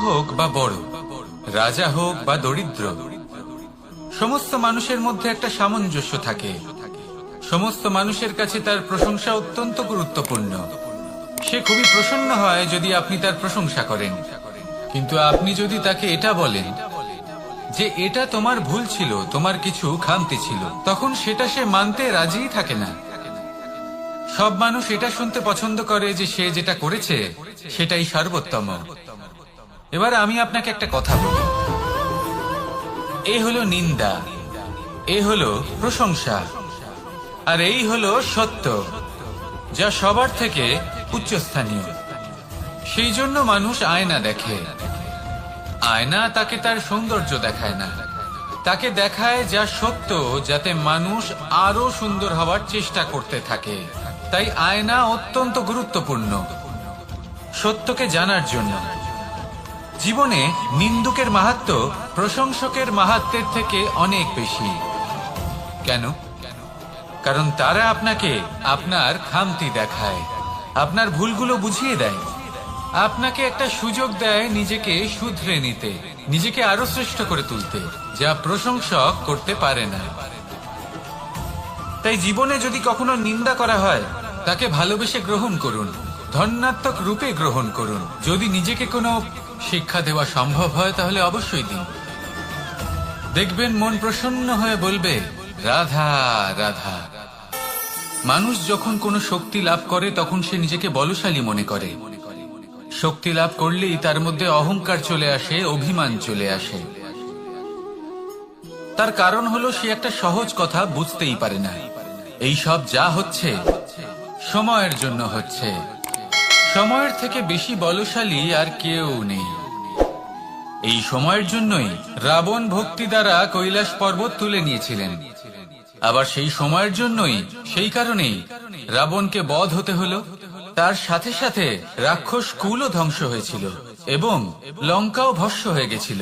হোক বা বড়, রাজা হোক বা দরিদ্র, সমস্ত মানুষের মধ্যে একটা সামঞ্জস্য থাকে। সমস্ত মানুষের কাছে তার প্রশংসা অত্যন্ত গুরুত্বপূর্ণ। সে খুবই প্রসন্ন হয় যদি আপনি তার প্রশংসা করেন, কিন্তু আপনি যদি তাকে এটা বলেন যে এটা তোমার ভুল ছিল, তোমার কিছু খামতি ছিল, তখন সেটা সে মানতে রাজিই থাকে না। সব মানুষ এটা শুনতে পছন্দ করে যে সে যেটা করেছে সেটাই সর্বোত্তম। এবার আমি আপনাকে একটা কথা বলি, এ হলো নিন্দা, এ হলো প্রশংসা, আর এই হলো সত্য, যা সবার থেকে উচ্চস্থানীয়। সেই জন্য মানুষ আয়না দেখে। আয়না তাকে তার সৌন্দর্য দেখায় না, তাকে দেখায় যা সত্য, যাতে মানুষ আরো সুন্দর হওয়ার চেষ্টা করতে থাকে। তাই আয়না অত্যন্ত গুরুত্বপূর্ণ সত্যকে জানার জন্য। জীবনে নিন্দুকের মাহাত্ম্য প্রশংসকের মাহাত্ম্যের থেকে অনেক বেশি। কেন? কারণ তারা আপনাকে আপনার খামতি দেখায়, আপনার ভুলগুলো বুঝিয়ে দেয়, আপনাকে একটা সুযোগ দেয় নিজেকে শুধরে নিতে, নিজেকে আরো শ্রেষ্ঠ করে তুলতে, যা প্রশংসক করতে পারে না। তাই জীবনে যদি কখনো নিন্দা করা হয়, তাকে ভালোবেসে গ্রহণ করুন, ধন্যাত্মক রূপে গ্রহণ করুন। যদি নিজেকে কোনো শিক্ষা দেওয়া সম্ভব হয় তাহলে অবশ্যই দিন। দেখবেন মন প্রসন্ন হয়ে বলবে, রাধা রাধা। মানুষ যখন কোনো শক্তি লাভ করে তখন সে নিজেকে বলশালী মনে করে। শক্তি লাভ করলেই তার মধ্যে অহংকার চলে আসে, অভিমান চলে আসে। তার কারণ হলো সে একটা সহজ কথা বুঝতেই পারে না। এই সব যা হচ্ছে সময়ের জন্য হচ্ছে। সময়ের থেকে বেশি বলশালী আর কেউ নেই। এই সময়ের জন্যই রাবণ ভক্তি দ্বারা কৈলাস পর্বত তুলে নিয়েছিলেন। আবার সেই সময়ের জন্যই, সেই কারণেই রাবণকে বধ হতে হলো। তার সাথে সাথে রাক্ষস কুলও ধ্বংস হয়েছিল এবং লঙ্কাও ভস্ম হয়ে গেছিল।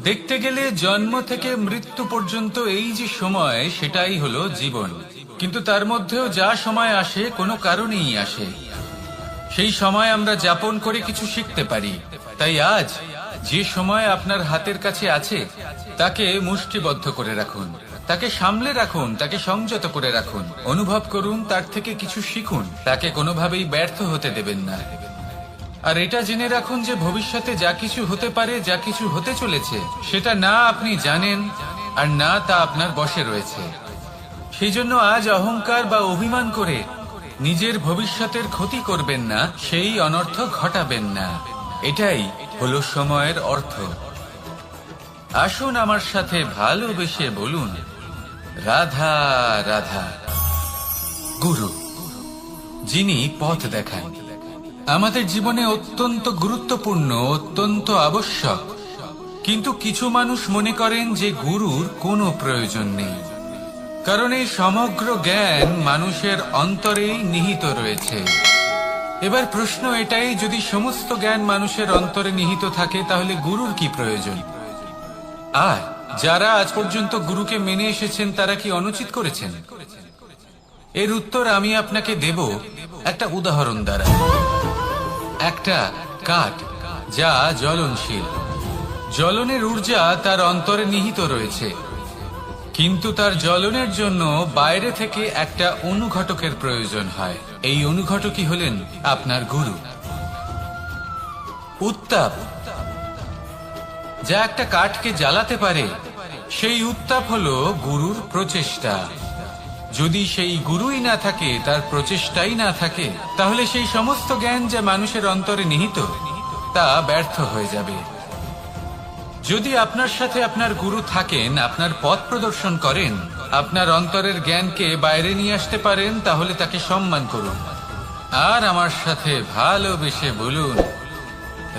দেখতে গেলে জন্ম থেকে মৃত্যু পর্যন্ত এই যে সময়, সেটাই হলো জীবন। কিন্তু তার মধ্যেও যা সময় আসে কোনো কারণেই আসে। সেই সময় আমরা যাপন করে কিছু শিখতে পারি। তাই আজ যে সময় আপনার হাতের কাছে আছে তাকে মুষ্টিবদ্ধ করে রাখুন, তাকে সামলে রাখুন, তাকে সংযত করে রাখুন, অনুভব করুন, তার থেকে কিছু শিখুন, তাকে কোনোভাবেই ব্যর্থ হতে দেবেন না। আর এটা জেনে রাখুন যে ভবিষ্যতে যা কিছু হতে পারে, যা কিছু হতে চলেছে, সেটা না আপনি জানেন আর না তা আপনার বশে রয়েছে। সেই জন্য আজ অহংকার বা অভিমান করে নিজের ভবিষ্যতের ক্ষতি করবেন না, সেই অনর্থ ঘটাবেন না। এটাই হলো সময়ের অর্থ। আসুন আমার সাথে ভালোবেসে বলুন, রাধা রাধা। গুরু, যিনি পথ দেখান, আমাদের জীবনে অত্যন্ত গুরুত্বপূর্ণ, অত্যন্ত আবশ্যক। কিন্তু কিছু মানুষ মনে করেন যে গুরুর কোনো প্রয়োজন নেই, কারণ এই সমগ্র জ্ঞান মানুষের অন্তরেই নিহিত রয়েছে। এবার প্রশ্ন এটাই, যদি সমস্ত জ্ঞান মানুষের অন্তরে নিহিত থাকে তাহলে গুরুর কি প্রয়োজন? আর যারা আজ পর্যন্ত গুরুকে মেনে এসেছেন তারা কি অনুচিত করেছেন? এর উত্তর আমি আপনাকে দেব একটা উদাহরণ দ্বারা। একটা কাঠ যা জ্বলনশীল, জ্বলনের ঊর্জা তার অন্তরে নিহিত রয়েছে, কিন্তু তার জ্বলনের জন্য বাইরে থেকে একটা অনুঘটকের প্রয়োজন হয়। এই অনুঘটকই হলেন আপনার গুরু। উত্তাপ যা একটা কাঠকে জ্বালাতে পারে, সেই উত্তাপ হলো গুরুর প্রচেষ্টা। যদি সেই গুরুই না থাকে, তার প্রচেষ্টাই না থাকে, তাহলে সেই সমস্ত জ্ঞান যা মানুষের অন্তরে নিহিত তা ব্যর্থ হয়ে যাবে। যদি আপনার সাথে আপনার গুরু থাকেন, আপনার পথ প্রদর্শন করেন, আপনার অন্তরের জ্ঞানকে বাইরে নিয়ে আসতে পারেন, তাহলে তাকে সম্মান করুন আর আমার সাথে ভালোবেসে বলুন,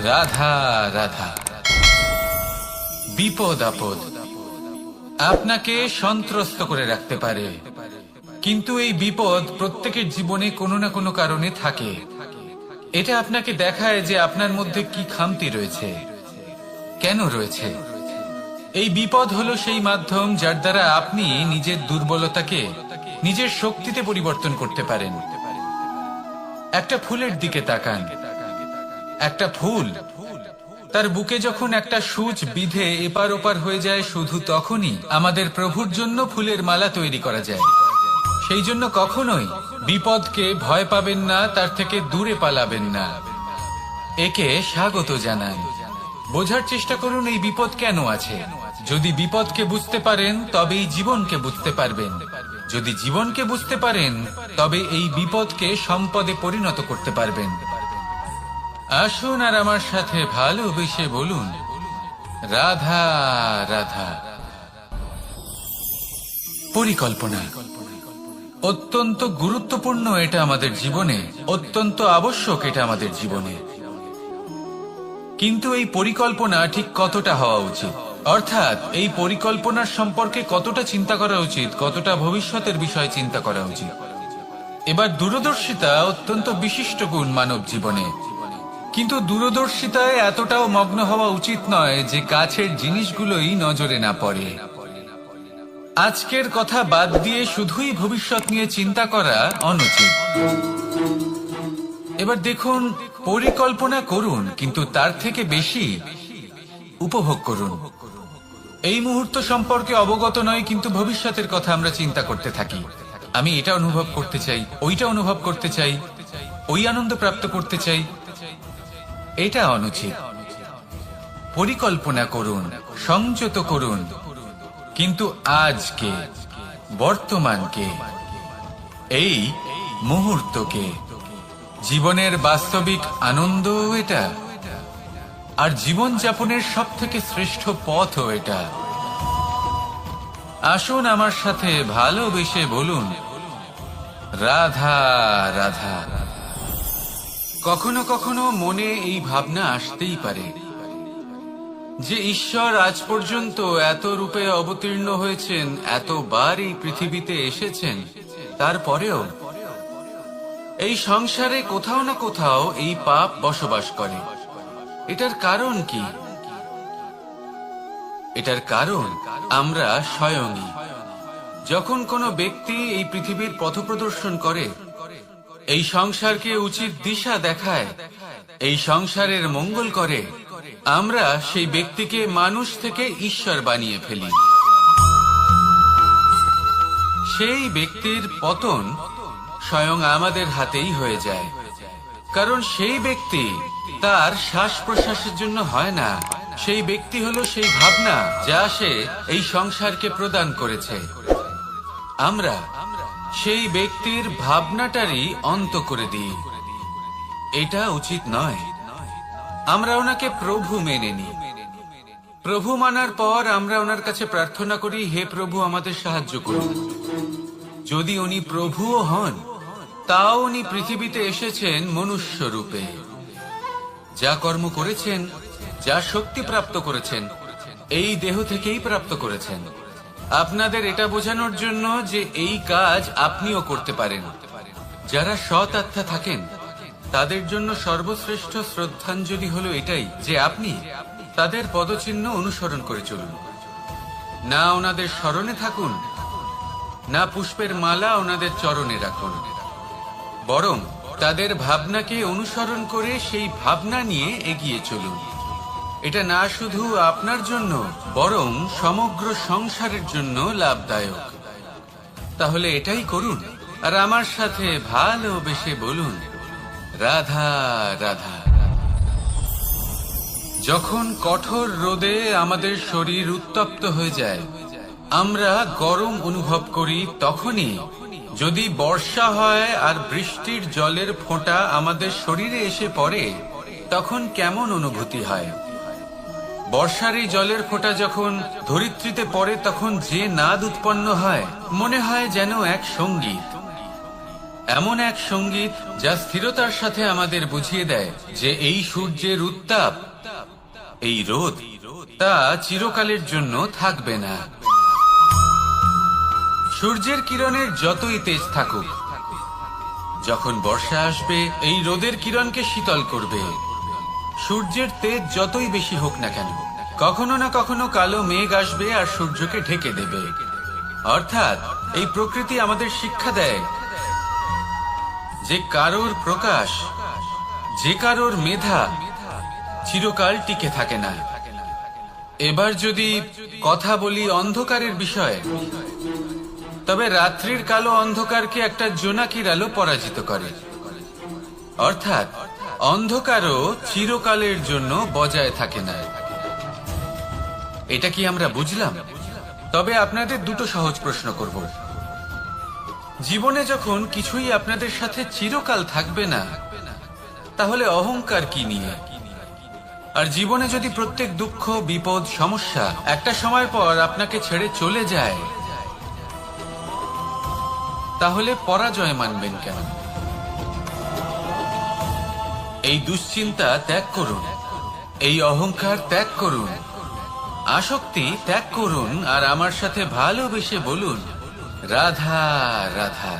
রাধা রাধা। বিপদ আপদ আপনাকে সন্ত্রস্ত করে রাখতে পারে, কিন্তু এই বিপদ প্রত্যেকের জীবনে কোনো না কোনো কারণে থাকে। এটা আপনাকে দেখায় যে আপনার মধ্যে কি খামতি রয়েছে, কেন রয়েছে। এই বিপদ হলো সেই মাধ্যম যার দ্বারা আপনি নিজের দুর্বলতাকে নিজের শক্তিতে পরিবর্তন করতে পারেন। একটা ফুলের দিকে তাকান। একটা ফুল তার বুকে যখন একটা সূচ বিধে এপার ওপার হয়ে যায়, শুধু তখনই আমাদের প্রভুর জন্য ফুলের মালা তৈরি করা যায়। সেই জন্য কখনোই বিপদকে ভয় পাবেন না, তার থেকে দূরে পালাবেন না, একে স্বাগত জানান। বোঝার চেষ্টা করুন এই বিপদ কেন আছে। যদি বিপদকে বুঝতে পারেন তবেই জীবনকে বুঝতে পারবেন। যদি জীবনকে বুঝতে পারেন তবে এই বিপদকে সম্পদে পরিণত করতে পারবেন। আসুন আর আমার সাথে ভালোবেসে বলুন, রাধা রাধা। পরিকল্পনা অত্যন্ত গুরুত্বপূর্ণ, এটা আমাদের জীবনে অত্যন্ত আবশ্যক, এটা আমাদের জীবনে। কিন্তু এই পরিকল্পনা ঠিক কতটা হওয়া উচিত, অর্থাৎ এই পরিকল্পনার সম্পর্কে কতটা চিন্তা করা উচিত, কতটা ভবিষ্যতের বিষয়ে চিন্তা করা উচিত। এবার দূরদর্শিতা অত্যন্ত বিশিষ্ট গুণ মানব জীবনে, কিন্তু দূরদর্শিতায় এতটাও মগ্ন হওয়া উচিত নয় যে কাছের জিনিসগুলোই নজরে না পড়ে। আজকের কথা বাদ দিয়ে শুধুই ভবিষ্যৎ নিয়ে চিন্তা করা অনুচিত। এবার দেখুন, পরিকল্পনা করুন কিন্তু তার থেকে বেশি উপভোগ করুন। এই মুহূর্ত সম্পর্কে অবগত নয়, কিন্তু ভবিষ্যতের কথা আমরা চিন্তা করতে থাকি। আমি এটা অনুভব করতে চাই, ওইটা অনুভব করতে চাই, ওই আনন্দ প্রাপ্ত করতে চাই। এটা অনুচিত। পরিকল্পনা করুন, সংযত করুন, কিন্তু আজকে, বর্তমানকে, এই মুহূর্তকে, জীবনের বাস্তবিক আনন্দ এটা, আর জীবন যাপনের সব থেকে শ্রেষ্ঠ পথও এটা। আসুন আমার সাথে ভালোবেসে বলুন, রাধা রাধা। কখনো কখনো মনে এই ভাবনা আসতেই পারে যে ঈশ্বর আজ পর্যন্ত এত রূপে অবতীর্ণ হয়েছেন, এতবার এই পৃথিবীতে এসেছেন, তারপরেও এই সংসারে কোথাও না কোথাও এই পাপ বসবাস করে। এটার কারণ কি? এটার কারণ আমরা স্বয়ংই। যখন কোনো ব্যক্তি এই পৃথিবীর পথপ্রদর্শন করে, এই সংসারকে উচিত দিশা দেখায়, এই সংসারের মঙ্গল করে, আমরা সেই ব্যক্তিকে মানুষ থেকে ঈশ্বর বানিয়ে ফেলি। সেই ব্যক্তির পতন স্বয়ং আমাদের হাতেই হয়ে যায়, কারণ সেই ব্যক্তি তার শ্বাস প্রশ্বাসের জন্য হয় না। সেই ব্যক্তি হলো সেই ভাবনা যা সে এই সংসারকে প্রদান করেছে। আমরা সেই ব্যক্তির ভাবনাটারই অন্ত করে দিই। এটা উচিত নয়। আমরা ওনাকে প্রভু মেনে নিই। প্রভু মানার পর আমরা ওনার কাছে প্রার্থনা করি, হে প্রভু আমাদের সাহায্য করুন। যদি উনি প্রভুও হন, তাও উনি পৃথিবীতে এসেছেন মনুষ্য রূপে। যা কর্ম করেছেন, যা শক্তি প্রাপ্ত করেছেন, এই দেহ থেকেই প্রাপ্ত করেছেন। আপনাদের এটা বোঝানোর জন্য যে এই কাজ আপনিও করতে পারেন। যারা সৎ আত্মা থাকেন তাদের জন্য সর্বশ্রেষ্ঠ শ্রদ্ধাঞ্জলি হলো এটাই যে আপনি তাদের পদচিহ্ন অনুসরণ করে চলুন। না ওনাদের স্মরণে থাকুন, না পুষ্পের মালা ওনাদের চরণে রাখুন, বরং তাদের ভাবনাকে অনুসরণ করে সেই ভাবনা নিয়ে এগিয়ে চলুন। এটা না শুধু আপনার জন্য, বরং সমগ্র সংসারের জন্য লাভদায়ক। তাহলে এটাই করুন আর আমার সাথে ভালোবেসে বলুন, রাধা রাধা। যখন কঠোর রোদে আমাদের শরীর উত্তপ্ত হয়ে যায়, আমরা গরম অনুভব করি, তখনই যদি বর্ষা হয় আর বৃষ্টির জলের ফোঁটা আমাদের শরীরে এসে পড়ে, তখন কেমন অনুভূতি হয়? বর্ষার এই জলের ফোঁটা যখন ধরিত্রীতে পড়ে, তখন যে নাদ উৎপন্ন হয়, মনে হয় যেন এক সঙ্গীত। এমন এক সঙ্গীত যা স্থিরতার সাথে আমাদের বুঝিয়ে দেয় যে এই সূর্যের উত্তাপ, এই রোদ, তা চিরকালের জন্য থাকবে না। সূর্যের কিরণের যতই তেজ থাকুক, যখন বর্ষা আসবে এই রোদের কিরণকে শীতল করবে। সূর্যের তেজ যতই বেশি হোক না কেন, কখনো না কখনো কালো মেঘ আসবে আর সূর্যকে ঢেকে দেবে। অর্থাৎ এই প্রকৃতি আমাদের শিক্ষা দেয় যে কারোর প্রকাশ, যে কারোর মেধা, চিরকাল টিকে থাকে না। এবার যদি কথা বলি অন্ধকারের বিষয়ে, তবে রাত্রির কালো অন্ধকারকে একটা জোনাকির আলো পরাজিত করে। অর্থাৎ অন্ধকারও চিরকালের জন্য বজায় থাকে না। এটা কি আমরা বুঝলাম? তবে আপনাদের দুটো সহজ প্রশ্ন করব। জীবনে যখন কিছুই আপনাদের সাথে চিরকাল থাকবে না, তাহলে অহংকার কি নিয়ে? আর জীবনে যদি প্রত্যেক দুঃখ, বিপদ, সমস্যা একটা সময়ের পর আপনাকে ছেড়ে চলে যায়, তাহলে পরাজয় মানবেন কেন? এই দুশ্চিন্তা ত্যাগ করুন, এই অহংকার ত্যাগ করুন, আসক্তি ত্যাগ করুন, আর আমার সাথে ভালোবেসে বলুন, রাধা রাধা।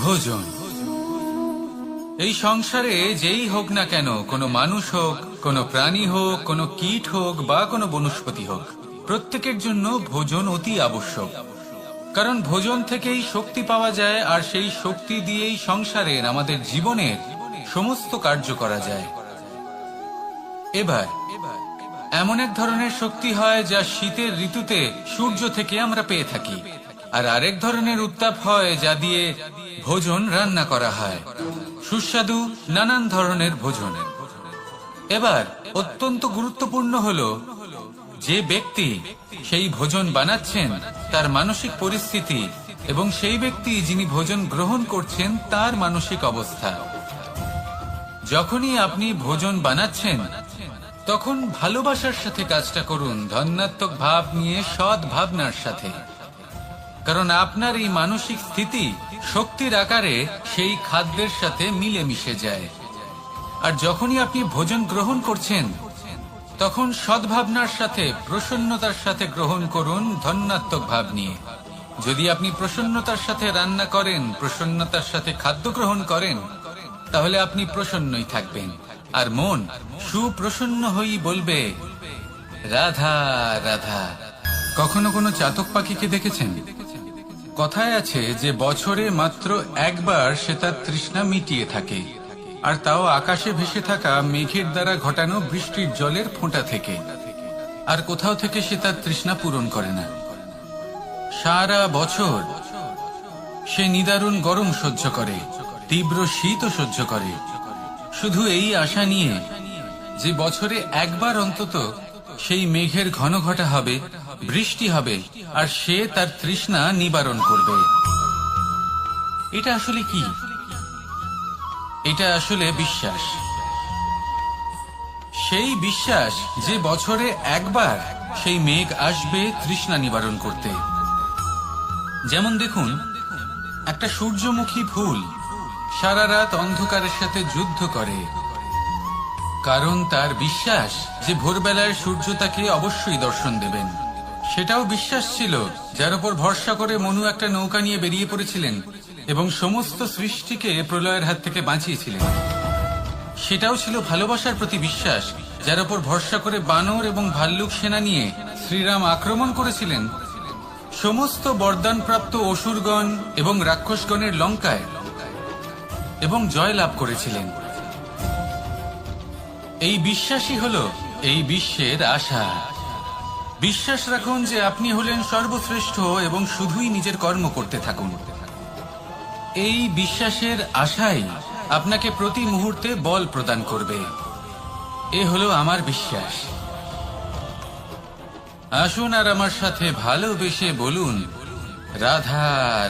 ভোজন। এই সংসারে যেই হোক না কেন, কোনো মানুষ হোক, কোনো প্রাণী হোক, কোনো কীট হোক বা কোনো বনস্পতি হোক, প্রত্যেকের জন্য ভোজন অতি আবশ্যক। কারণ ভোজন থেকেই শক্তি পাওয়া যায়, আর সেই শক্তি দিয়েই সংসারের, আমাদের জীবনের সমস্ত কার্য করা যায়। এবার এমন এক ধরনের শক্তি হয় যা শীতের ঋতুতে সূর্য থেকে আমরা পেয়ে থাকি, আর আরেক ধরনের উত্তাপ হয় যা দিয়ে ভোজন রান্না করা হয়, সুস্বাদু নানান ধরনের ভোজন। এবার অত্যন্ত গুরুত্বপূর্ণ হলো যে ব্যক্তি সেই ভোজন বানাচ্ছেন তার মানসিক পরিস্থিতি, এবং সেই ব্যক্তি যিনি ভোজন গ্রহণ করছেন তার মানসিক অবস্থা। যখনই আপনি ভোজন বানাচ্ছেন, তখন ভালোবাসার সাথে কাজটা করুন, ধন্যাত্মক ভাব নিয়ে, সৎ ভাবনার সাথে। কারণ আপনার এই মানসিক স্থিতি শক্তির আকারে সেই খাদ্যের সাথে মিলে মিশে যায়। আর যখনই আপনি ভোজন গ্রহণ করছেন, তখন সদ্ভাবনার সাথে, প্রসন্নতার সাথে গ্রহণ করুন, ধন্যাত্মক ভাব নিয়ে। যদি আপনি প্রসন্নতার সাথে রান্না করেন, প্রসন্নতার সাথে খাদ্য গ্রহণ করেন, তাহলে আপনি প্রসন্নই থাকবেন, আর মন সুপ্রসন্ন হয়েই বলবে, রাধা রাধা। কখনো কোনো চাতক পাখিকে দেখেছেন? কথায় আছে যে বছরে মাত্র একবার সে তার তৃষ্ণা মিটিয়ে থাকে, আর তাও আকাশে ভেসে থাকা মেঘের দ্বারা ঘটানো বৃষ্টির জলের ফোঁটা থেকে। আর কোথাও থেকে সে তার তৃষ্ণা পূরণ করে না। সারা বছর সে নিদারুণ গরম সহ্য করে, তীব্র শীতও সহ্য করে, শুধু এই আশা নিয়ে যে বছরে একবার অন্তত সেই মেঘের ঘন ঘটা হবে, বৃষ্টি হবে, আর সে তার তৃষ্ণা নিবারণ করবে। এটা আসলে কি? এটা আসলে বিশ্বাস। সেই বিশ্বাস যে বছরে একবার সেই মেঘ আসবে তৃষ্ণা নিবারণ করতে। যেমন দেখুন, একটা সূর্যমুখী ফুল সারা রাত অন্ধকারের সাথে যুদ্ধ করে, কারণ তার বিশ্বাস যে ভোরবেলায় সূর্য তাকে অবশ্যই দর্শন দেবেন। সেটাও বিশ্বাস ছিল যার উপর ভরসা করে মনু একটা নৌকা নিয়ে বেরিয়ে পড়েছিলেন এবং সমস্ত সৃষ্টিকে প্রলয়ের হাত থেকে বাঁচিয়েছিলেন। সেটাও ছিল ভালোবাসার প্রতি বিশ্বাস, যার উপর ভরসা করে বানর এবং ভাল্লুক সেনা নিয়ে শ্রীরাম আক্রমণ করেছিলেন সমস্ত বরদানপ্রাপ্ত অসুরগণ এবং রাক্ষসগণের লঙ্কায়, এবং জয় লাভ করেছিলেন। এই বিশ্বাসই হলো এই বিশ্বের আশা। বিশ্বাস রাখুন যে আপনি হলেন সর্বশ্রেষ্ঠ এবং শুধুই নিজের কর্ম করতে থাকুন। এই বিশ্বাসের আশাই আপনাকে প্রতি মুহূর্তে বল প্রদান করবে। এ হলো আমার বিশ্বাস। আসুন আর আমার সাথে ভালোবেসে বলুন, রাধা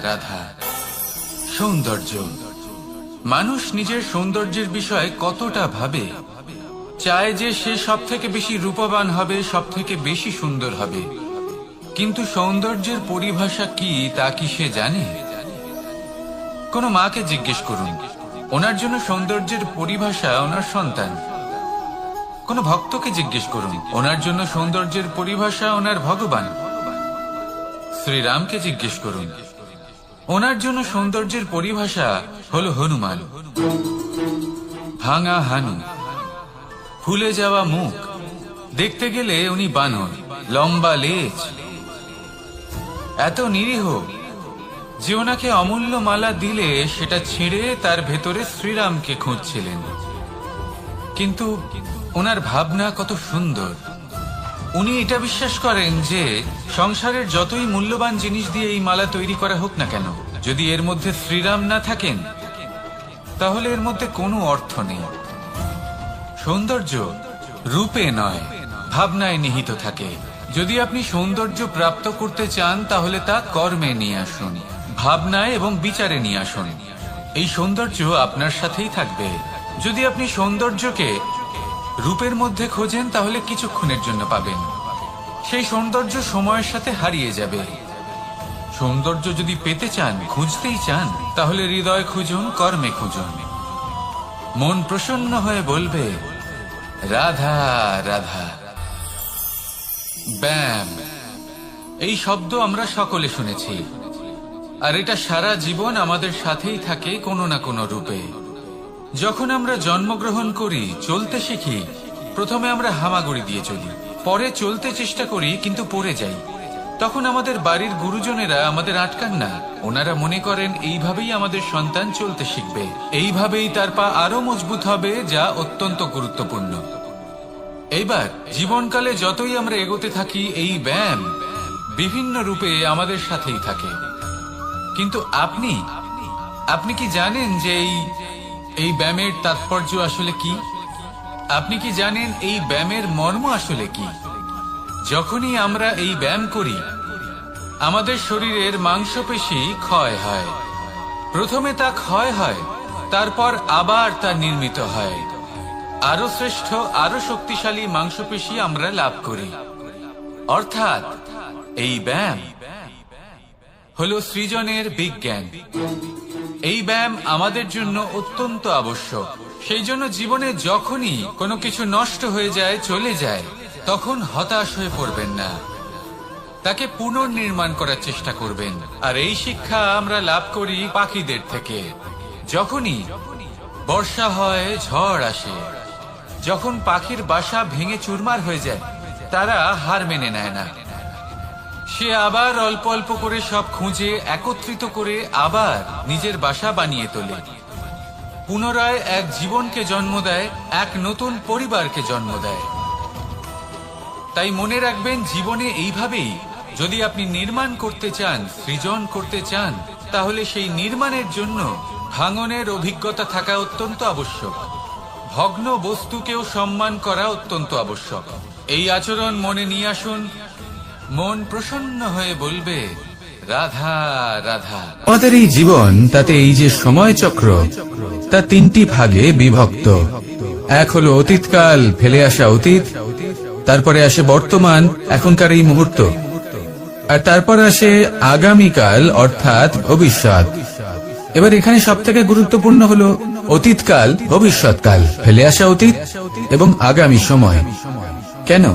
রাধা। সৌন্দর্য। মানুষ নিজের সৌন্দর্যের বিষয়ে কতটা ভাবে, চায় যে সে সব থেকে বেশি রূপবান হবে, সব থেকে বেশি সুন্দর হবে। কিন্তু সৌন্দর্যের পরিভাষা কি তা কি সে জানে? কোন মাকে জিজ্ঞেস করুন, ওনার জন্য সৌন্দর্যের পরিভাষা ওনার সন্তান। কোন ভক্তকে জিজ্ঞেস করুন, ওনার জন্য সৌন্দর্যের পরিভাষা ওনার ভগবান। শ্রীরামকে জিজ্ঞেস করুন, ওনার জন্য সৌন্দর্যের পরিভাষা হলো হনুমান। ভাঙা হানু, ফুলে যাওয়া মুখ, দেখতে গেলে উনি বানর, লম্বা লেজ, এত নিরীহ যে ওনাকে অমূল্য মালা দিলে সেটা ছিঁড়ে তার ভেতরে শ্রীরামকে খুঁজছিলেন। কিন্তু ওনার ভাবনা কত সুন্দর। উনি এটা বিশ্বাস করেন যে সংসারের যতই মূল্যবান জিনিস দিয়ে এই মালা তৈরি করা হোক না কেন, যদি এর মধ্যে শ্রীরাম না থাকেন তাহলে এর মধ্যে কোনো অর্থ নেই। সৌন্দর্য রূপে নয়, ভাবনায় নিহিত থাকে। যদি আপনি সৌন্দর্য প্রাপ্ত করতে চান তাহলে তা কর্মে নিয়ে আসুন, ভাবনায় এবং বিচারে নিয়ে আসুন। এই সৌন্দর্য আপনার সাথেই থাকবে। যদি আপনি সৌন্দর্যকে রূপের মধ্যে খোঁজেন তাহলে কিছুক্ষণের জন্য পাবেন, সেই সৌন্দর্য সময়ের সাথে হারিয়ে যাবে। সৌন্দর্য যদি পেতে চান, খুঁজতেই চান, তাহলে হৃদয় খুঁজুন, কর্মে খুঁজুন। মন প্রসন্ন হয়ে বলবে রাধা রাধা। ব্যায়াম, এই শব্দ আমরা সকলে শুনেছি, আর এটা সারা জীবন আমাদের সাথেই থাকে কোনো না কোনো রূপে। যখন আমরা জন্মগ্রহণ করি, চলতে শিখি, প্রথমে আমরা হামাগুড়ি দিয়ে চলি, পরে চলতে চেষ্টা করি কিন্তু পড়ে যাই। তখন আমাদের বাড়ির গুরুজনেরা আমাদের আটকান না। ওনারা মনে করেন এইভাবেই আমাদের সন্তান চলতে শিখবে, এইভাবেই তার পা আরো মজবুত হবে, যা অত্যন্ত গুরুত্বপূর্ণ। এইবার জীবনকালে যতই আমরা এগোতে থাকি, এই ব্যায়াম বিভিন্ন রূপে আমাদের সাথেই থাকে। কিন্তু আপনি কি জানেন যে এই ব্যায়ামের তাৎপর্য আসলে কি? আপনি কি জানেন এই ব্যায়ামের মর্ম আসলে কি? যখনই আমরা এই ব্যায়াম করি, আমাদের শরীরের মাংসপেশি ক্ষয় হয়। প্রথমে তা ক্ষয় হয়, তারপর আবার তা নির্মিত হয়। আরো শ্রেষ্ঠ, আরো শক্তিশালী মাংসপেশি আমরা লাভ করি। অর্থাৎ এই ব্যায়াম হলো সৃজনের বিজ্ঞান। এই ব্যায়াম আমাদের জন্য অত্যন্ত আবশ্যক। সেই জন্য জীবনে যখনই কোনো কিছু নষ্ট হয়ে যায়, চলে যায়, তখন হতাশ হয়ে পড়বেন না, তাকে পুনর্নির্মাণ করার চেষ্টা করবেন। আর এই শিক্ষা আমরা লাভ করি পাখিদের থেকে। যখনই বর্ষা হয়, ঝড় আসে, যখন পাখির বাসা ভেঙে চুরমার হয়ে যায়, তারা হার মেনে নেয় না। সে আবার অল্প অল্প করে সব খুঁজে একত্রিত করে আবার নিজের বাসা বানিয়ে তোলে, পুনরায় এক জীবনকে জন্ম দেয়, এক নতুন পরিবারকে জন্ম দেয়। তাই মনে রাখবেন, জীবনে এইভাবেই যদি আপনি নির্মাণ করতে চান, সৃজন করতে চান, তাহলে সেই নির্মাণের জন্য ভাঙনের অভিজ্ঞতা থাকা অত্যন্ত আবশ্যক। ভগ্ন বস্তুকেও সম্মান করা অত্যন্ত আবশ্যক। এই আচরণ মনে নিয়ে আসুন, মন প্রসন্ন হয়ে বলবে রাধা রাধা। আমাদের এই জীবন, তাতে এই যে সময় চক্র, তা তিনটি ভাগে বিভক্ত। এক হলো অতীতকাল, ফেলে আসা অতীত, তারপরে আসে বর্তমান, এখনকার এই মুহূর্ত, আর তারপর আসে আগামীকাল অর্থাৎ ভবিষ্যৎ। এবার এখানে সব থেকে গুরুত্বপূর্ণ হলো অতীতকাল, ভবিষ্যৎকাল, ফেলে আসা অতীত এবং আগামী সময়। কেন?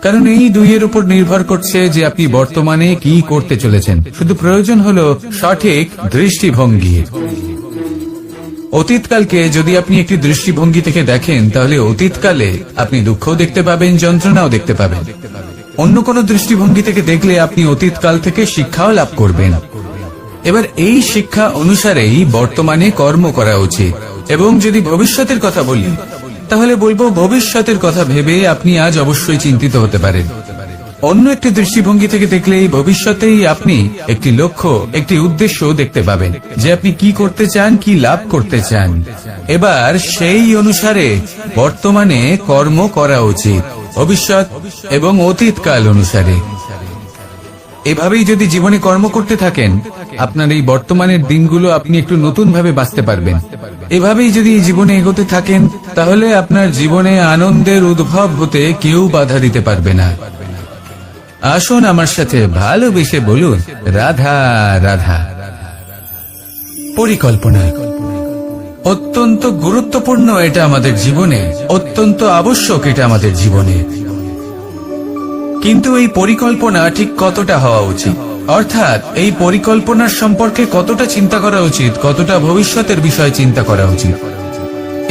কারণ এই দুইয়ের উপর নির্ভর করছে যে আপনি বর্তমানে কি করতে চলেছেন। শুধু প্রয়োজন হলো সঠিক দৃষ্টিভঙ্গি। অতীতকালকে যদি আপনি একটি দৃষ্টিভঙ্গি থেকে দেখেন, তাহলে অতীতকালে আপনি দুঃখও দেখতে পাবেন, যন্ত্রণাও দেখতে পাবেন। অন্য কোনো দৃষ্টিভঙ্গি থেকে দেখলে আপনি অতীতকাল থেকে শিক্ষাও লাভ করবেন। এবার এই শিক্ষা অনুসারেই বর্তমানে কর্ম করা উচিত। এবং যদি ভবিষ্যতের কথা বলি, তাহলে বলবো ভবিষ্যতের কথা ভেবে আপনি আজ অবশ্যই চিন্তিত হতে পারেন। অন্য একটি দৃষ্টিভঙ্গি থেকে দেখলে এই ভবিষ্যতেই আপনি একটি লক্ষ্য, একটি উদ্দেশ্য দেখতে পাবেন, যে আপনি কি করতে চান, কি লাভ করতে চান। এবার সেই অনুসারে বর্তমানে কর্ম করা উচিত, ভবিষ্যৎ এবং অতীতকাল অনুসারে। এভাবেই যদি জীবনে কর্ম করতে থাকেন, আপনার এই বর্তমানের দিনগুলো আপনি একটু নতুন ভাবে বাঁচতে পারবেন। এভাবেই যদি জীবনে এগোতে থাকেন, তাহলে আপনার জীবনে আনন্দের উদ্ভব হতে কেউ বাধা দিতে পারবে না। আসুন আমার সাথে ভালোবেসে বলুন রাধা রাধা। পরিকল্পনা অত্যন্ত গুরুত্বপূর্ণ, এটা আমাদের জীবনে অত্যন্ত আবশ্যক, এটা আমাদের জীবনে। কিন্তু এই পরিকল্পনা ঠিক কতটা হওয়া উচিত, অর্থাৎ এই পরিকল্পনার সম্পর্কে কতটা চিন্তা করা উচিত, কতটা ভবিষ্যতের বিষয় চিন্তা করা উচিত।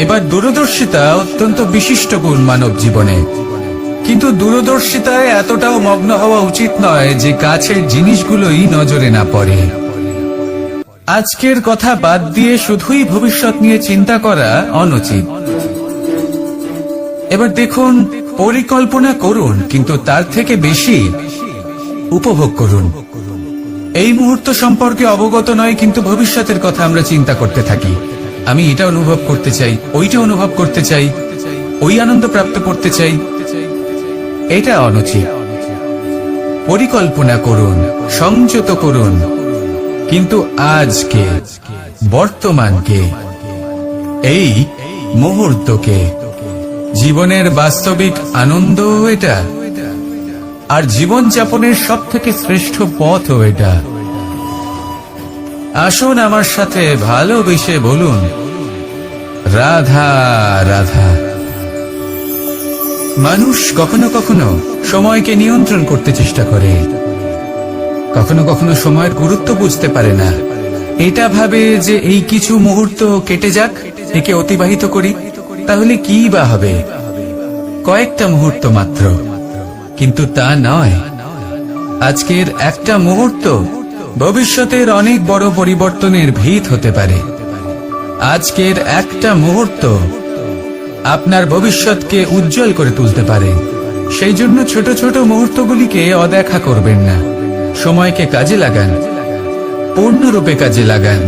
এবার দূরদর্শিতা অত্যন্ত বিশিষ্ট গুণ মানব জীবনে, কিন্তু দূরদর্শিতায় এতটাও মগ্ন হওয়া উচিত নয় যে কাছের জিনিসগুলোই নজরে না পড়ে। আজকের কথা বাদ দিয়ে শুধুই ভবিষ্যৎ নিয়ে চিন্তা করা অনুচিত। এবার দেখুন, পরিকল্পনা করুন কিন্তু তার থেকে বেশি উপভোগ করুন। এই মুহূর্ত সম্পর্কে অবগত নয়, কিন্তু ভবিষ্যতের কথা আমরা চিন্তা করতে থাকি। আমি এটা অনুভব করতে চাই, ওইটা অনুভব করতে চাই, ওই আনন্দ প্রাপ্ত করতে চাই। এটা অনুচিত। পরিকল্পনা করুন, সংযত করুন, কিন্তু আজকে, বর্তমানকে, এই মুহূর্তকে, জীবনের বাস্তবিক আনন্দ এটা, আর জীবন যাপনের সব থেকে শ্রেষ্ঠ পথও এটা। আসুন আমার সাথে ভালোবেসে বলুন, রাধা রাধা। মানুষ কখনো কখনো সময়কে নিয়ন্ত্রণ করতে চেষ্টা করে, কখনো কখনো সময়ের গুরুত্ব বুঝতে পারে না। এটা ভাবে যে এই কিছু মুহূর্ত কেটে যাক, একে অতিবাহিত করি, তাহলে কি বা হবে, কয়েকটা মুহূর্ত মাত্র। কিন্তু তা নয়। আজকের একটা মুহূর্ত ভবিষ্যতের অনেক বড় পরিবর্তনের ভিত হতে পারে। আজকের একটা মুহূর্ত আপনার ভবিষ্যৎকে উজ্জ্বল করে তুলতে পারে। সেই জন্য ছোট ছোট মুহূর্তগুলিকে অদেখা করবেন না। সময়কে কাজে লাগান, পূর্ণরূপে কাজে লাগান।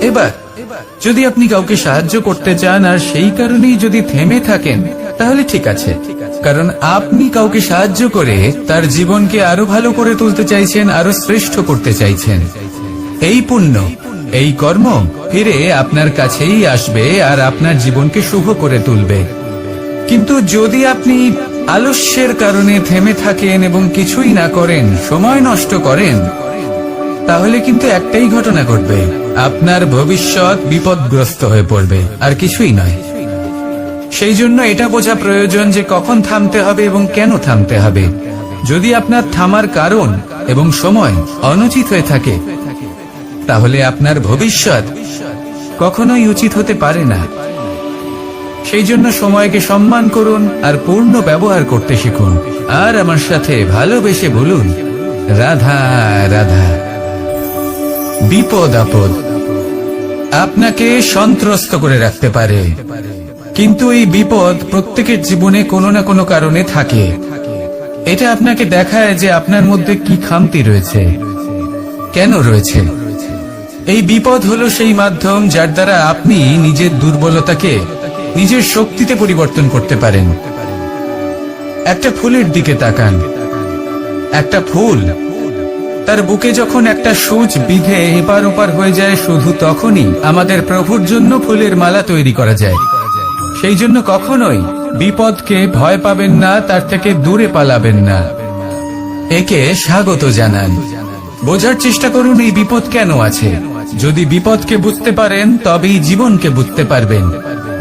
এবার যদি আপনি কাউকে সাহায্য করতে চান আর সেই কারণেই যদি থেমে থাকেন, তাহলে ঠিক আছে, কারণ আপনি কাউকে সাহায্য করে তার জীবনকে আরো ভালো করে তুলতে চাইছেন, আরো শ্রেষ্ঠ করতে চাইছেন। এই পুণ্য, এই কর্ম ফিরে আপনার কাছেই আসবে আর আপনার জীবনকে শুভ করে তুলবে। কিন্তু যদি আপনি আলস্যের কারণে থেমে থাকেন এবং কিছুই না করেন, সময় নষ্ট করেন, তাহলে কিন্তু একটাই ঘটনা ঘটবে, আপনার ভবিষ্যৎ বিপদগ্রস্ত হয়ে পড়বে, আর কিছুই নয়। সেই জন্য এটা বোঝা প্রয়োজন যে কখন থামতে হবে এবং কেন থামতে হবে। যদি আপনার থামার কারণ এবং সময় অনুচিত হয়ে থাকে, তাহলে আপনার ভবিষ্যৎ কখনোই উচিত হতে পারে না। সেই জন্য সময়কে সম্মান করুন আর পূর্ণ ব্যবহার করতে শিখুন। আর আমার সাথে ভালোবেসে বলুন, রাধা রাধা। বিপদ আপদ আপনাকে সন্ত্রস্ত করে রাখতে পারে, কিন্তু এই বিপদ প্রত্যেকের জীবনে কোনো না কোনো কারণে থাকে। এটা আপনাকে দেখায় যে আপনার মধ্যে কি খামতি রয়েছে, কেন রয়েছে। এই বিপদ হলো সেই মাধ্যম যার দ্বারা আপনি নিজের দুর্বলতাকে নিজের শক্তিতে পরিবর্তন করতে পারেন। একটা ফুলের দিকে তাকান। একটা ফুল, তার বুকে যখন একটা সূচ বিঁধে এপার ওপার হয়ে যায়, শুধু তখনই আমাদের প্রভুর জন্য ফুলের মালা তৈরি করা যায়। সেই জন্য কখনোই বিপদকে ভয় পাবেন না, তার থেকে দূরে পালাবেন না, একে স্বাগত জানান। বোঝার চেষ্টা করুন এই বিপদ কেন আছে। যদি বিপদকে বুঝতে পারেন তবেই জীবনকে বুঝতে পারবেন।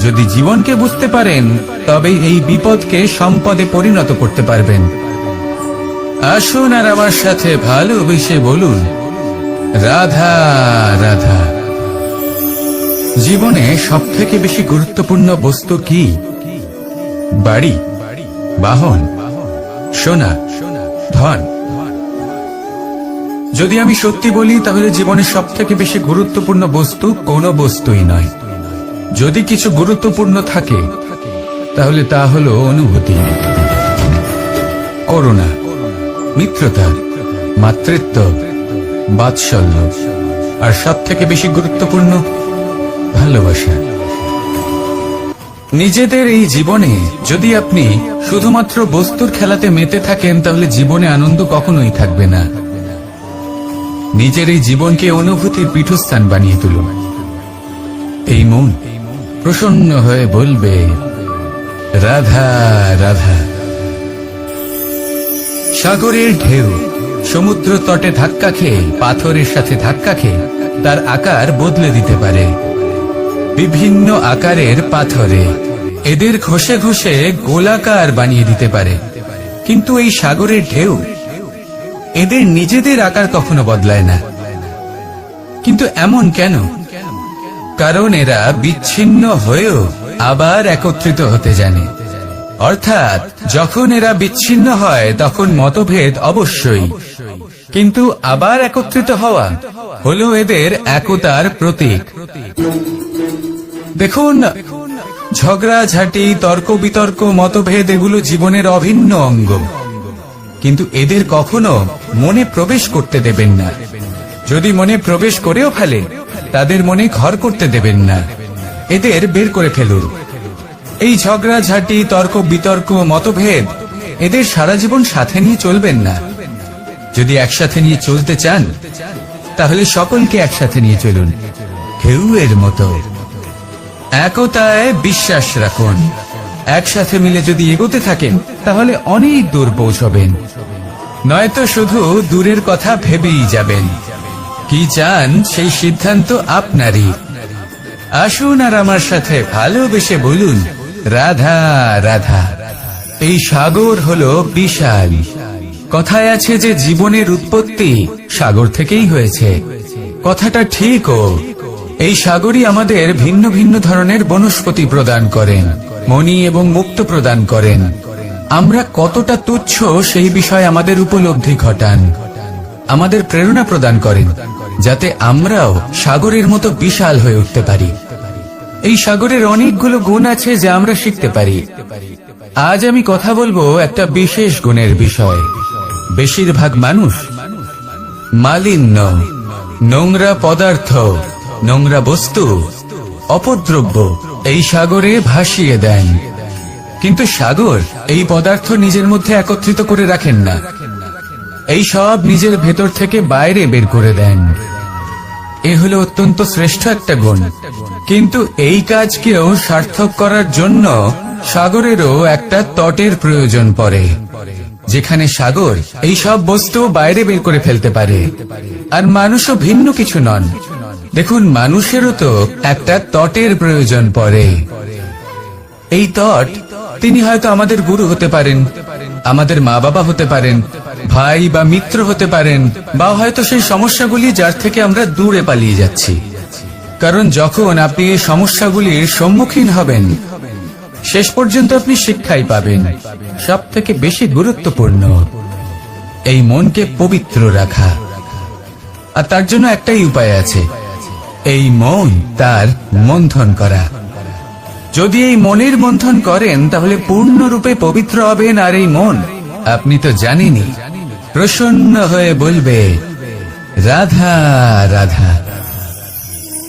যদি জীবনকে বুঝতে পারেন তবেই এই বিপদকে সম্পদে পরিণত করতে পারবেন। আসুন আর আমার সাথে ভালোবেসে বলুন, রাধা রাধা। জীবনে সবথেকে বেশি গুরুত্বপূর্ণ বস্তু কি? বাড়ি, বাহন, সোনা, ধন। যদি আমি সত্যি বলি, তাহলে জীবনের সবথেকে বেশি গুরুত্বপূর্ণ বস্তু কোনো বস্তুই নয়। যদি কিছু গুরুত্বপূর্ণ থাকে, তাহলে তা হলো অনুভূতি, করুণা, মিত্রতা, মাতৃত্ব, বাৎসল্য, আর সবথেকে বেশি গুরুত্বপূর্ণ ভালোবাসা। নিজেদের এই জীবনে যদি আপনি শুধুমাত্র বস্তুর খেলাতে মেতে থাকেন, তাহলে জীবনে আনন্দ কখনোই থাকবে না। নিজের এই জীবনকে অনুভূতির পীঠস্থান বানিয়ে তুলুন। এই মন প্রসন্ন হয়ে বলবে, রাধা রাধা। সাগরের ঢেউ সমুদ্র তটে ধাক্কা খেয়ে, পাথরের সাথে ধাক্কা খেয়ে তার আকার বদলে দিতে পারে। বিভিন্ন আকারের পাথরে এদের ঘষে ঘষে গোলাকার বানিয়ে দিতে পারে, কিন্তু এই সাগরের ঢেউ এদের নিজেদের আকার কখনো বদলায় না। কিন্তু এমন কেন? কারণ এরা বিচ্ছিন্ন হয়েও আবার একত্রিত হতে জানে। অর্থাৎ যখন এরা বিচ্ছিন্ন হয় তখন মতভেদ অবশ্যই, কিন্তু আবার একত্রিত হওয়া হলো এদের একতার প্রতীক। দেখুন, ঝগড়াঝাঁটি, তর্ক বিতর্ক, মতভেদ এগুলো জীবনের অভিন্ন অঙ্গ, কিন্তু এদের কখনো মনে প্রবেশ করতে দেবেন না। যদি মনে প্রবেশ করেও ফেলে, তাদের মনে ঘর করতে দেবেন না, এদের বের করে ফেলুন। এই ঝগড়াঝাঁটি, তর্ক বিতর্ক, মতভেদ এদের সারা জীবন সাথে নিয়ে চলবেন না। যদি একসাথে নিয়ে চলতে চান, তাহলে সকলকে একসাথে নিয়ে চলুন, ঢেউয়ের মতো। একতায় বিশ্বাস রাখুন। একসাথে মিলে যদি এগোতে থাকেন, তাহলে অনেক দূর পৌঁছবেন, নয়তো শুধু দূরের কথা ভেবেই যাবেন। কি চান সেই সিদ্ধান্ত আপনারই। আসুন আর আমার সাথে ভালোবেসে বলুন, রাধা রাধা। এই সাগর হলো বিশাল। কথায় আছে যে জীবনের উৎপত্তি সাগর থেকেই হয়েছে। কথাটা ঠিকও। এই সাগরই আমাদের ভিন্ন ভিন্ন ধরনের বনস্পতি প্রদান করেন, মণি এবং মুক্ত প্রদান করেন। আমরা কতটা তুচ্ছ সেই বিষয়ে আমাদের উপলব্ধি ঘটান, আমাদের প্রেরণা প্রদান করেন, যাতে আমরাও সাগরের মতো বিশাল হয়ে উঠতে পারি। এই সাগরের অনেকগুলো গুণ আছে যা আমরা শিখতে পারি। আজ আমি কথা বলবো একটা বিশেষ গুণের বিষয়। বেশিরভাগ মানুষ মালিন্য, নোংরা পদার্থ, নোংরা বস্তু, অপদ্রব্য এই সাগরে ভাসিয়ে দেন। কিন্তু সাগর এই পদার্থ নিজের মধ্যে একত্রিত করে রাখেন না, এই সব নিজের ভেতর থেকে বাইরে বের করে দেন। এ হলো অত্যন্ত শ্রেষ্ঠ একটা গুণ। কিন্তু এই কাজকেও সার্থক করার জন্য সাগরেরও একটা তটের প্রয়োজন পড়ে, যেখানে সাগর এই সব বস্তু বাইরে বের করে ফেলতে পারে। আর মানুষও ভিন্ন কিছু নন। দেখুন, মানুষেরও তো একটা তটের প্রয়োজন পড়ে। এই তট, তিনি হয়তো আমাদের গুরু হতে পারেন, আমাদের মা বাবা হতে পারেন, ভাই বা মিত্র হতে পারেন, বা হয়তো সেই সমস্যাগুলি যার থেকে আমরা দূরে পালিয়ে যাচ্ছি। কারণ যখন আপনি এই সমস্যাগুলির সম্মুখীন হবেন, শেষ পর্যন্ত আপনি শিক্ষাই পাবেন। সব থেকে বেশি গুরুত্বপূর্ণ এই মনকে পবিত্র রাখা। আর তার জন্য একটাই উপায় আছে, এই মন তার মন্থন করা। যদি এই মনের মন্থন করেন, তাহলে পূর্ণরূপে পবিত্র হবেন। আর এই মন, আপনি তো জানেনই, প্রসন্ন হয়ে বলবে, রাধা রাধা।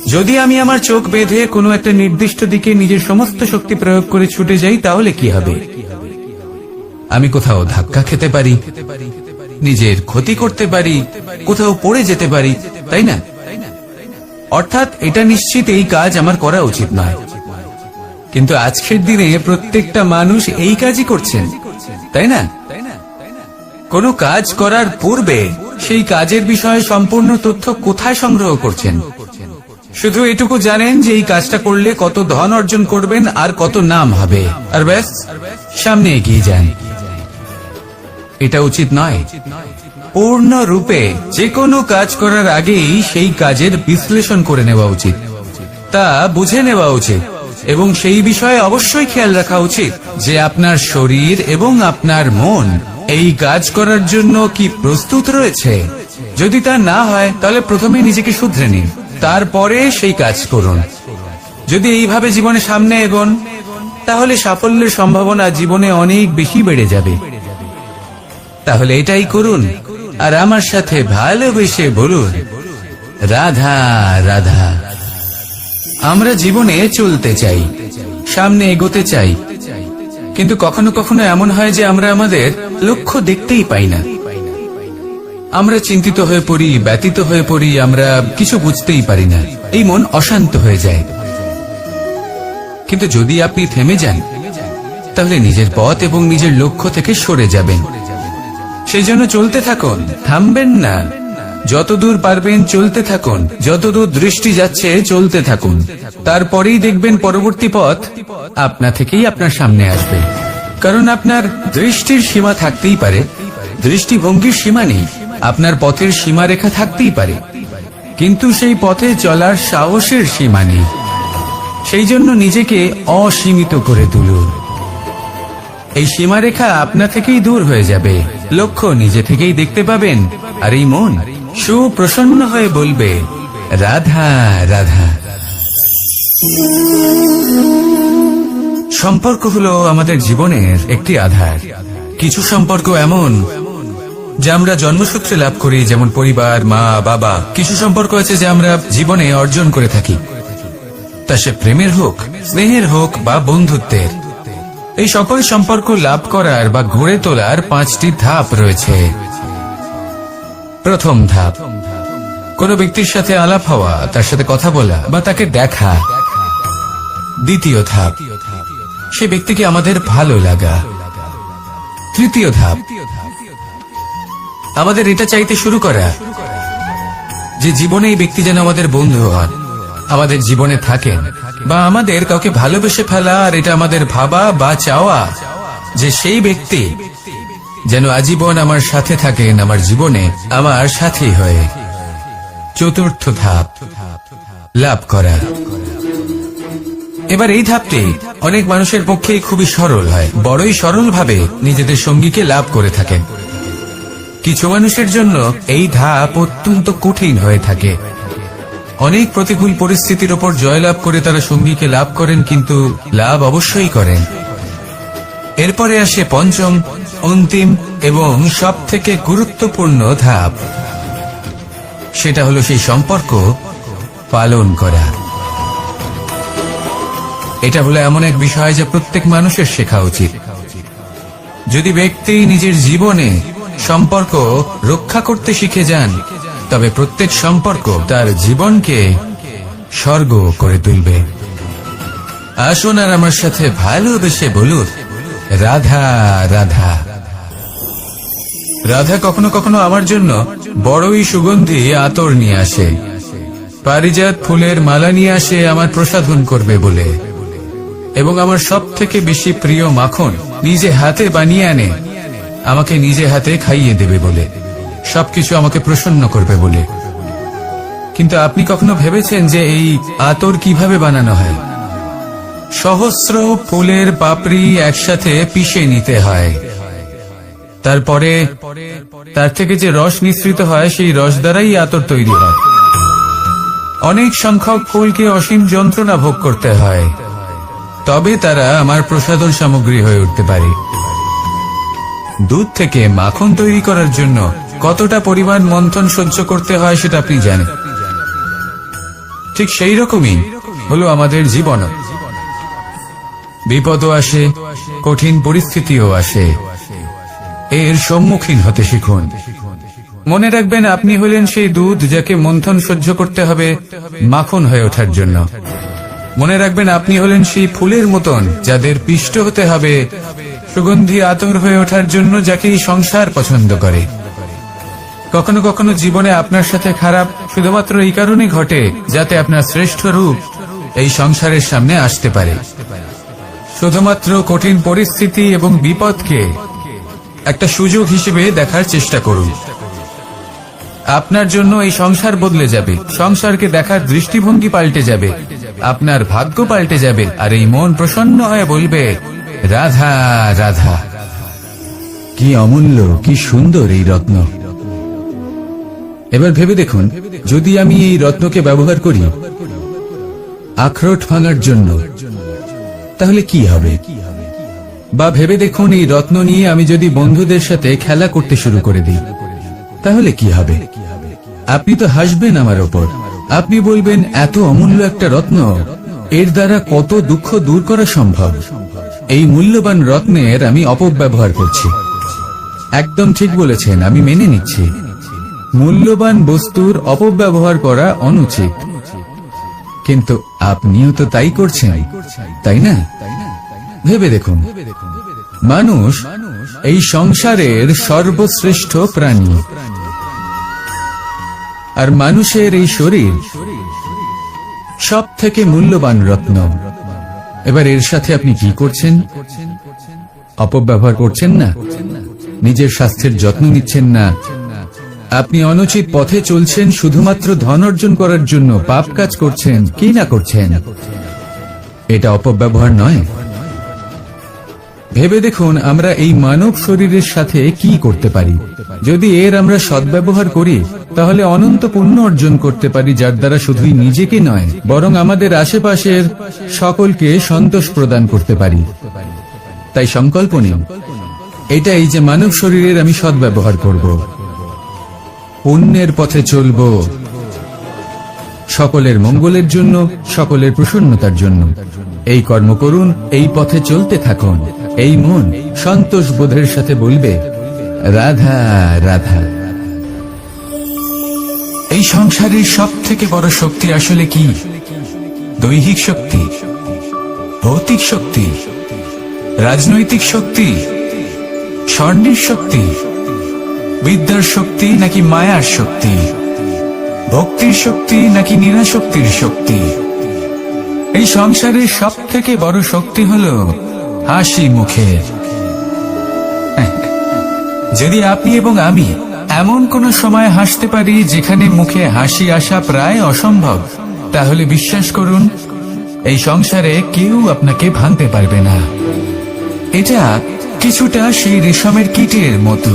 যদি আমি আমার চোখ বেঁধে কোনো একটা নির্দিষ্ট দিকে নিজের সমস্ত শক্তি প্রয়োগ করে ছুটে যাই, তাহলে কি হবে? আমি কোথাও ধাক্কা খেতে পারি, নিজের ক্ষতি করতে পারি, কোথাও পড়ে যেতে পারি, তাই না? অর্থাৎ এটা নিশ্চিত এই কাজ আমার করা উচিত নয়। কিন্তু আজকের দিনে প্রত্যেকটা মানুষ এই কাজই করছেন, তাই না? কোনো কাজ করার পূর্বে সেই কাজের বিষয়ে সম্পূর্ণ তথ্য কোথায় সংগ্রহ করছেন? শুধু এটুকু জানেন যে এই কাজটা করলে কত ধন অর্জন করবেন আর কত নাম হবে, আর ব্যাস সামনে এগিয়ে যান। এটা উচিত নয়। পূর্ণরূপে যে কোনো কাজ করার আগেই সেই কাজের বিশ্লেষণ করে নেওয়া উচিত, তা বুঝে নেওয়া উচিত, এবং সেই বিষয়ে অবশ্যই খেয়াল রাখা উচিত যে আপনার শরীর এবং আপনার মন এই কাজ করার জন্য কি প্রস্তুত রয়েছে। যদি তা না হয়, তাহলে প্রথমে নিজেকে শুধরে নিন, তারপরে সেই কাজ করুন। যদি এইভাবে জীবনে সামনে এগোন, তাহলে সাফল্যের সম্ভাবনা জীবনে অনেক বেশি বেড়ে যাবে। তাহলে এটাই করুন, আর আমার সাথে ভালোবেসে বলুন, রাধা রাধা। আমরা জীবনে চলতে চাই, সামনে এগোতে চাই, কিন্তু কখনো কখনো এমন হয় যে আমরা আমাদের লক্ষ্য দেখতেই পাই না। আমরা চিন্তিত হয়ে পড়ি, ব্যতীত হয়ে পড়ি, আমরা কিছু বুঝতেই পারি না। এই মন অশান্ত হয়ে যায়। কিন্তু যদি আপনি থেমে যান, তাহলে নিজের পথ এবং নিজের লক্ষ্য থেকে সরে যাবেন। সেই জন্য চলতে থাকুন, থামবেন না। যতদূর পারবেন চলতে থাকুন, যতদূর দৃষ্টি যাচ্ছে চলতে থাকুন। তারপরেই দেখবেন পরবর্তী পথ আপনা থেকেই আপনার সামনে আসবে। কারণ আপনার দৃষ্টির সীমা থাকতেই পারে, দৃষ্টিভঙ্গির সীমা নেই। আপনার পথের সীমারেখা থাকতেই পারে, কিন্তু সেই পথে চলার সাহসের সীমা নেই। সেই জন্য নিজেকে অসীমিত করে তুলুন। এই সীমারেখা আপনা থেকেই দূর হয়ে যাবে, লক্ষ্য নিজে থেকেই দেখতে পাবেন, আর এই মন সুপ্রসন্ন হয়ে বলবে, রাধা রাধা। সম্পর্ক হলো আমাদের জীবনের একটি আধার। কিছু সম্পর্ক এমন যা আমরা জন্মসূত্রে লাভ করি, যেমন পরিবার, মা, বাবা। কিছু সম্পর্ক আছে যা আমরা জীবনে অর্জন করে থাকি, তা সে প্রেমের হোক, স্নেহের হোক বা বন্ধুত্বের। এই সকল সম্পর্ক লাভ করার বা গড়ে তোলার 5টি ধাপ রয়েছে। প্রথম ধাপ, কোনো ব্যক্তির সাথে আলাপ হওয়া, তার সাথে কথা বলা বা তাকে দেখা। দ্বিতীয় ধাপ, সে ব্যক্তিকে আমাদের ভালো লাগা। তৃতীয় ধাপ, আমাদের এটা চাইতে শুরু করা যে জীবনে এই ব্যক্তি যেন আমাদের বন্ধু হন, আমাদের জীবনে থাকেন, বা আমাদের কাউকে ভালোবেসে ফেলা আর এটা আমাদের ভাবা বা চাওয়া যে সেই ব্যক্তি যেন আজীবন আমার সাথে থাকেন, আমার জীবনে আমার সাথী হয়ে। চতুর্থ ধাপ, লাভ করা। এবার এই ধাপটি অনেক মানুষের পক্ষেই খুবই সরল হয়, বড়ই সরলভাবে নিজেদের সঙ্গীকে লাভ করে থাকেন। কিছু মানুষের জন্য এই ধাপ অত্যন্ত কঠিন হয়ে থাকে। অনেক প্রতিকূল পরিস্থিতির ওপর জয়লাভ করে তারা সঙ্গীকে লাভ করেন, কিন্তু লাভ অবশ্যই করেন। এরপরে আসে পঞ্চম, অন্তিম এবং সবথেকে গুরুত্বপূর্ণ ধাপ। সেটা হলো সেই সম্পর্ক পালন করা। এটা হলো এমন এক বিষয় যা প্রত্যেক মানুষের শেখা উচিত। যদি ব্যক্তি নিজের জীবনে সম্পর্ক রক্ষা করতে শিখে যান, তবে প্রত্যেক সম্পর্ক তার জীবনকে স্বর্গ করে তুলবে। আসুন আর আমার সাথে ভালোবেসে বলুন, রাধা রাধা। রাধা কখনো কখনো আমার জন্য বড়ই সুগন্ধি আতর নিয়ে আসে, পারিজাত ফুলের মালা নিয়ে আসে আমার প্রসাধন করবে বলে, এবং আমার সব থেকে বেশি প্রিয় মাখন নিজে হাতে বানিয়ে আনে আমাকে নিজে হাতে খাইয়ে দেবে বলে, সবকিছু আমাকে প্রসন্ন করবে বলে। কিন্তু আপনি কখনো ভেবেছেন যে এই আতর কিভাবে বানানো হয়? সহস্র ফুলের পাপড়ি একসাথে পিষে নিতে হয়, তারপরে তার থেকে যে রস নিঃসৃত হয় সেই রস দ্বারাই আতর তৈরি হয়। অনেক সংখ্যক ফুলকে অসীম যন্ত্রণা ভোগ করতে হয়, তবে তারা আমার প্রসাধন সামগ্রী হয়ে উঠতে পারে। দুধ থেকে মাখন তৈরি করার জন্য কতটা পরিমাণ মন্থন সহ্য করতে হয় সেটা আপনি জানেন। ঠিক সেই রকমই হলো আমাদের জীবন। বিপদও আসে, কঠিন পরিস্থিতিও আসে, এর সম্মুখীন হতে শিখুন। মনে রাখবেন, আপনি হলেন সেই দুধ যাকে মন্থন সহ্য করতে হবে মাখন হয়ে ওঠার জন্য। মনে রাখবেন, আপনি হলেন সেই ফুলের মতন যাদের পিষ্ট হতে হবে সুগন্ধি আতর হয়ে ওঠার জন্য, যাকে এই সংসার পছন্দ করে। কখনো কখনো জীবনে আপনার সাথে খারাপ শুধুমাত্র এই কারণে ঘটে যাতে আপনার শ্রেষ্ঠ রূপ এই সংসারের সামনে আসতে পারে। শুধুমাত্র কঠিন পরিস্থিতি এবং বিপদকে একটা সুযোগ হিসেবে দেখার চেষ্টা করুন। আপনার জন্য এই সংসার বদলে যাবে, সংসারকে দেখার দৃষ্টিভঙ্গি পাল্টে যাবে, আপনার ভাগ্য পাল্টে যাবে, আর এই মন প্রসন্ন হয়ে বলবে, রাধা রাধা। কি অমূল্য, কি সুন্দর এই রত্ন। এবার ভেবে দেখুন, যদি আমি এই রত্নকে ব্যবহার করি আখরোট ভাঙার জন্য, তাহলে কি হবে? বা ভেবে দেখুন, এই রত্ন নিয়ে আমি যদি বন্ধুদের সাথে খেলা করতে শুরু করে দিই, তাহলে কি হবে? আপনি তো হাসবেন আমার ওপর। আপনি বলবেন, এত অমূল্য একটা রত্ন, এর দ্বারা কত দুঃখ দূর করা সম্ভব। এই মূল্যবান রত্নের আমি অপব্যবহার করছি। একদম ঠিক বলেছেন, আমি মেনে নিচ্ছি। মূল্যবান বস্তুর অপব্যবহার করা অনুচিত, কিন্তু আপনিও তো তাই করছেন, তাই না? ভেবে দেখুন, মানুষ এই সংসারের সর্বশ্রেষ্ঠ প্রাণী, আর মানুষের এই শরীর সব থেকে মূল্যবান রত্ন। এবার এর সাথে আপনি কি করছেন? অপব্যবহার করছেন না, নিজের স্বাস্থ্যের যত্ন নিচ্ছেন না, আপনি অনুচিত পথে চলছেন শুধুমাত্র ধন অর্জন করার জন্য, পাপ কাজ করছেন, কি না করছেন? এটা অপব্যবহার নয়? ভেবে দেখুন, আমরা এই মানব শরীরের সাথে কি করতে পারি যদি এর আমরা সদ্ব্যবহার করি। তাহলে অনন্ত পুণ্য অর্জন করতে পারি, যার দ্বারা শুধুই নিজেকে নয় বরং আমাদের আশেপাশের সকলকে সন্তোষ প্রদান করতে পারি। তাই সংকল্প নিন এটাই যে মানব শরীরের আমি সদ্ব্যবহার করব, পুণ্যের পথে চলব, সকলের মঙ্গলের জন্য, সকলের প্রসন্নতার জন্য। এই কর্ম করুন, এই পথে চলতে থাকুন। এই মন সন্তোষ বোধের সাথে বলবে রাধা রাধা। এই সংসারের সব থেকে বড় শক্তি আসলে কি? দৈহিক শক্তি, ভৌতিক শক্তি, রাজনৈতিক শক্তি, স্বর্ণের শক্তি, বিদ্যার শক্তি নাকি মায়ার শক্তি, ভক্তির শক্তি নাকি নিরাশক্তির শক্তি? এই সংসারের সব থেকে বড় শক্তি হলো হাসি মুখের। যদি আপনি এবং আমি এমন কোন সময় হাসতে পারি যেখানে মুখে হাসি আসা প্রায় অসম্ভব, তাহলে বিশ্বাস করুন এই সংসারে কেউ আপনাকে ভাঙতে পারবে না। এটা কিছুটা সেই রেশমের কীটের মতো,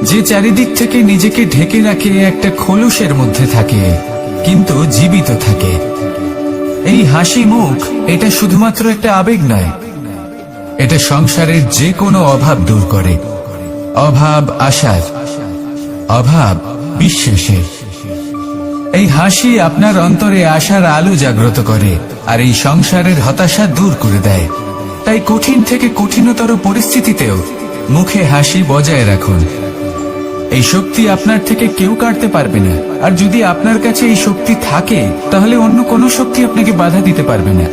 যে চারিদিক থেকে নিজেকে ঢেকে রাখে একটা খোলসের মধ্যে থাকে কিন্তু জীবিত থাকে। এই হাসি মুখ এটা শুধুমাত্র একটা আবেগ নয়, এটা সংসারের যে কোনো অভাব দূর করে। অভাব আশার, অভাব বিশ্বাসের। এই হাসি আপনার অন্তরে আশার আলো জাগ্রত করে আর এই সংসারের হতাশা দূর করে দেয়। তাই কঠিন থেকে কঠিনতর পরিস্থিতিতেও মুখে হাসি বজায় রাখুন। এই শক্তি আপনার থেকে কেউ কাটতে পারবে না। আর যদি আপনার কাছে এই শক্তি থাকে তাহলে অন্য কোনো শক্তি আপনাকে বাধা দিতে পারবে না।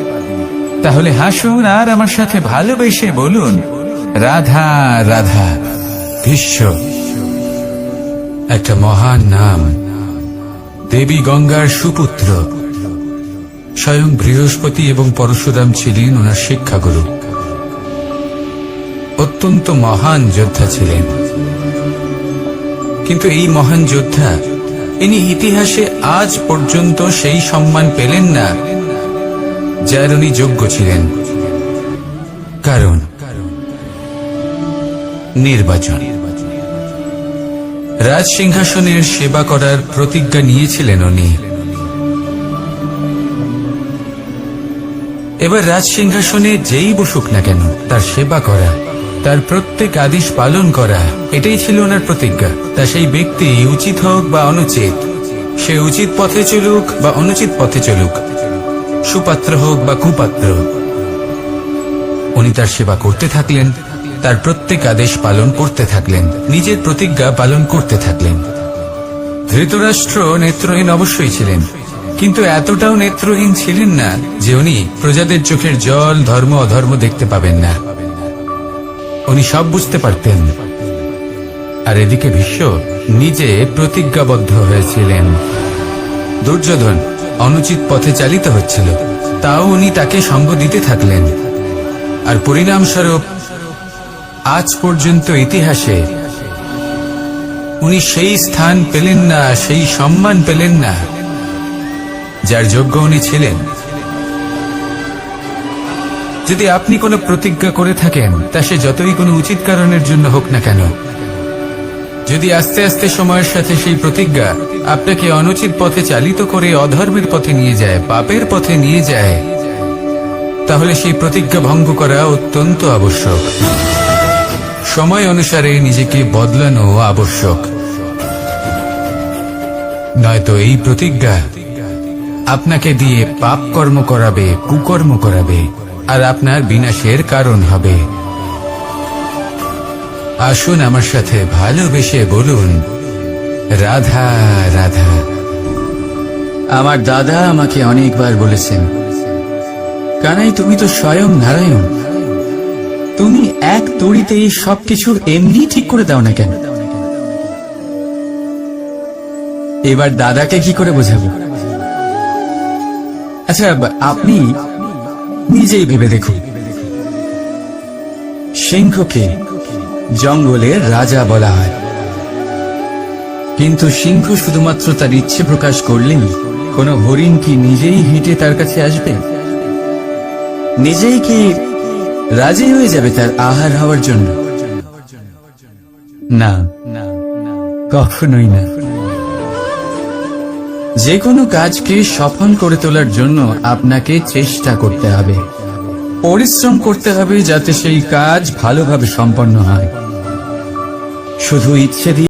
তাহলে হাসুন আর আমার সাথে ভালোবেসে বলুন রাধা রাধা। ভীষ্ম একটা মহান নাম, দেবী গঙ্গার সুপুত্র। স্বয়ং বৃহস্পতি এবং পরশুরাম ছিলেন ওনার শিক্ষাগুরু। অত্যন্ত মহান যোদ্ধা ছিলেন, কিন্তু এই মহান যোদ্ধা ইনি ইতিহাসে আজ পর্যন্ত সেই সম্মান পেলেন না যার উনি যোগ্য ছিলেন। কারণ নির্বাচন। রাজ সিংহাসনের সেবা করার প্রতিজ্ঞা নিয়েছিলেন উনি। এবার রাজ সিংহাসনে যেই বসুক না কেন তার সেবা করা, তার প্রত্যেক আদেশ পালন করা, এটাই ছিল ওনার প্রতিজ্ঞা। তা সেই ব্যক্তি উচিত হোক বা অনুচিত, সে উচিত পথে চলুক বা অনুচিত পথে চলুক, সুপাত্র হোক বা কুপাত্র, উনি তার সেবা করতে থাকলেন, তার প্রত্যেক আদেশ পালন করতে থাকলেন, নিজের প্রতিজ্ঞা পালন করতে থাকলেন। ধৃতরাষ্ট্র নেত্রহীন অবশ্যই ছিলেন, কিন্তু এতটাও নেত্রহীন ছিলেন না যে উনি প্রজাদের চোখের জল, ধর্ম অধর্ম দেখতে পাবেন না। উনি সব বুঝতে পারতেন। আর এদিকে ভীষ্ম নিজে প্রতিজ্ঞাবদ্ধ হয়েছিলেন। দুর্যোধন অনুচিত পথে চালিত হচ্ছিল, তাও উনি তাকে সঙ্গ দিতে থাকলেন। আর পরিণামস্বরূপ আজ পর্যন্ত ইতিহাসে উনি সেই স্থান পেলেন না, সেই সম্মান পেলেন না যার যোগ্য উনি ছিলেন। যদি আপনি কোনো প্রতিজ্ঞা করে থাকেন তা সে যতই কোনো উচিত কারণের জন্য হোক না কেন, যদি আস্তে আস্তে সময়ের সাথে সেই প্রতিজ্ঞা আপনাকে অনুচিত পথে চালিত করে অধর্মের পথে নিয়ে যায়, পাপের পথে নিয়ে যায়, তাহলে সেই প্রতিজ্ঞা ভঙ্গ করা অত্যন্ত আবশ্যক। সময় অনুসারে নিজেকে বদলানো আবশ্যক, নয়তো এই প্রতিজ্ঞা আপনাকে দিয়ে পাপ কর্ম করাবে, কুকর্ম করাবে আর আপনার বিনাশের কারণ হবে। আসুন আমার সাথে ভালোবেসে বলুন রাধা রাধা। আমার দাদা আমাকে অনেকবার বলেছেন, কানাই তুমি তো স্বয়ং নারায়ণ, তুমি এক তড়িতে সবকিছু এমনি ঠিক করে দাও না কেন? এবার দাদাকে কি করে বোঝাবো? আচ্ছা, আপনি নিজেই ভেবে দেখুন, সিংহকে জঙ্গলের রাজা বলা হয়, কিন্তু সিংহ শুধুমাত্র তার ইচ্ছে প্রকাশ করলেই কোনো হরিণ কি নিজেই হেঁটে তার কাছে আসবে? নিজেই কি রাজি হয়ে যাবে তার আহার হওয়ার জন্য? না, কখনোই না। যে কোনো কাজকে সফল করে তোলার জন্য আপনাকে চেষ্টা করতে হবে, পরিশ্রম করতে হবে যাতে সেই কাজ ভালোভাবে সম্পন্ন হয়। শুধু ইচ্ছে দিয়ে